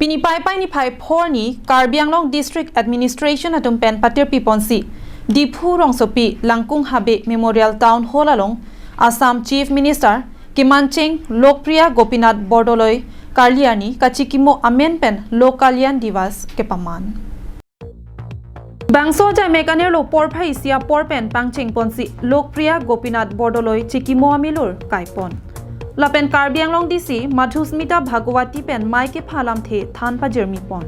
Pini pai ni pai phor ni Karbi Anglong District Administration atum pen patir piponsi Diphu rong sopi Langkung Habe Memorial Town Hall along Assam Chief Minister Kimancheng Lok Priya Gopinath Bordoloi karli kachikimo amen pen Lok Kalyan Divas kepaman Bangso jai mekaner lo porphai sia porpen pangcheng ponsi Lok Priya Gopinath Bordoloi chikimo amilur kaipon Lapen Karbi Anglong DC Madhusmita Bhagwati pen maike phalam the than pa jermi pon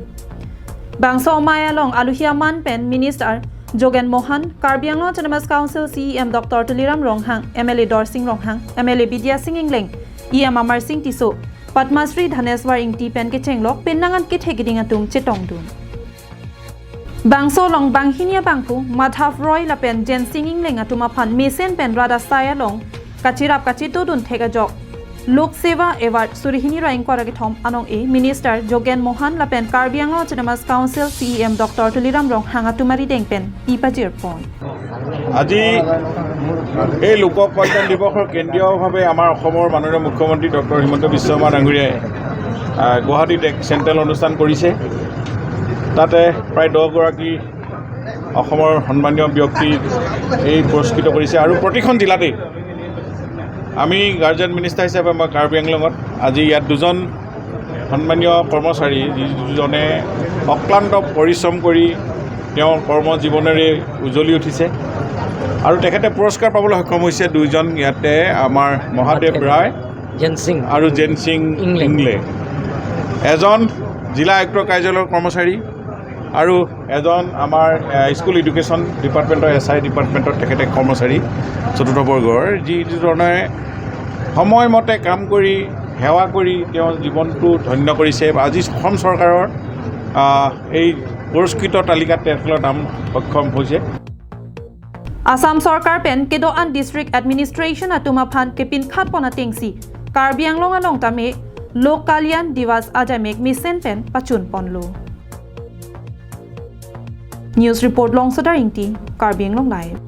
Bangso maya long aluhia man pen Minister Jogen Mohan Karbi Anglong Autonomous Council CEM Dr. Tuliram Ronghang MLA Dorsing Ronghang MLA Bidya Singh Ingleng EM Amar Singh Tiso Padmasri Dhaneswar Ingti pen ke chenglok penangan ke thegiding atum chetong dun Bangso long banghinia bangpu Madhav Roy lapen Jen Singh Ingleng atuma phan mesen pen rada saya long kachirap kachito dun thega jok Lok Seva Award Surihini Raing Koragi Thom Anong A Minister Jogen Mohan Lapen Karbi Anglong Autonomous Council CEM Dr. Tuliram Ronghang Atumari Dengpen Ipajir Pon আজি এই লোক কল্যাণ দিৱসৰ কেন্দ্ৰীয়ভাৱে আমাৰ অসমৰ মাননীয় মুখ্যমন্ত্ৰী ডক্টৰ হিমন্ত বিশ্ব শৰ্মা ডাঙৰীয়াই গুৱাহাটীত এক চেণ্ট্ৰেল অনুষ্ঠান কৰিছে তাতে প্ৰায় 10 গৰাকী অসমৰ সন্মানীয় ব্যক্তি এই পুৰস্কৃত কৰিছে আৰু প্ৰতিখন জিলাতে আমি গাৰ্জেন মিনিষ্টাৰ হিচাপে মই কাৰ্বি আংলঙত আজি ইয়াত দুজন সন্মানীয় কৰ্মচাৰী যিজনে অক্লান্ত পৰিশ্ৰম কৰি তেওঁৰ কৰ্ম জীৱনেৰে উজ্বলি উঠিছে আৰু তেখেতে পুৰস্কাৰ পাবলৈ সক্ষম হৈছে দুজন ইয়াতে আমাৰ মহাদেৱ ৰায় আৰু জেন সিং ইংলে এজন জিলা আয়ুক্ত কাৰ্যালয়ৰ কৰ্মচাৰী আৰু এজন আমাৰ স্কুল এডুকেশ্যন ডিপাৰ্টমেণ্টৰ SI ডিপাৰ্টমেণ্টৰ তেখেতে কৰ্মচাৰী চতুৰ্থ বৰ্গৰ যিজনে সময়মতে কাম কৰি সেৱা কৰি তেওঁৰ জীৱনটো ধন্য কৰিছে আজি অসম চৰকাৰৰ এই পুৰস্কৃত তালিকাত তেখেতৰ নাম সক্ষম হৈছে Assam Sarkar pen Kedoan District Administration atuma phan kepin khat pona tengsi Karbi Anglong along tame Lok Kalyan Divas ajamek misen pen pachun ponlo News report long sodar ingti Karbi Anglong live